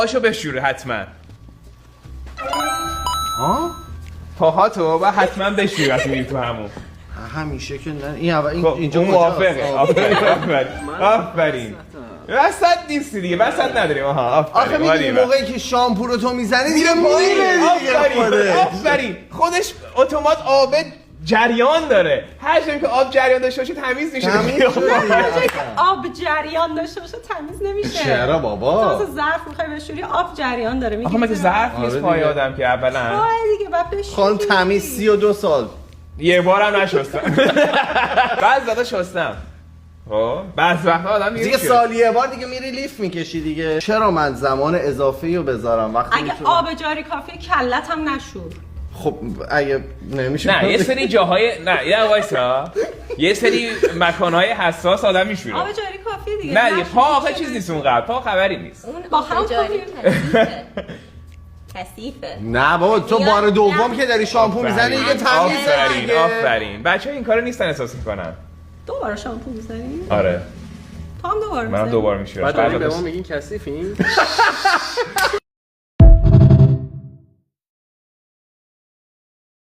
پاشو بشوره حتما. ها؟ پاهاتو و حتما بشوری وقتی میری تو همون. همیشه که نه این اینجا اون موافقه. آفرین. وسط نیستی دیگه، وسط نداریم. آخه میدونی موقعی که شامپو رو تو میزنی دیگه پایینه. آفرین. خودش اتومات آب جریان داره. هر جایی که آب جریان داشته باشه تمیز میشه. آب جریان داشته باشه تمیز نمیشه. چرا بابا؟ تو ظرف میخوای بشوری آب جریان داره. آخه مگه ظرف نیست پای آدم که اولا؟ پای دیگه بعد بشوری. خانم تمیز 32 سال. یه بارم نشستم. بعض وقتا شستم. بعض وقتا آدم میره دیگه سالی یه بار دیگه میری لیف میکشی دیگه. چرا من زمان اضافی رو بذارم وقتی اگه آب جاری کافیه کلت هم نشور. خب اگه نمیشه. نه یه سری جاهای نه یه وایسا یه سری مکانهای حساس آدم میشوره. آب جاری کافیه دیگه. نه یه پا آخه چیز نیست اونقدر. پا خبری نیست. اون با هم جاری کافیه. کثیفه. نه بابا تو بار دوم که داری شامپو میزنی دیگه تمیزه. آفرین. بچه‌ها این کارو نیستن احساس میکنن. دوباره شامپو میزنی؟ آره. تو هم دوباره منم دوبار میشورم. بعد به ما میگین کثیفین.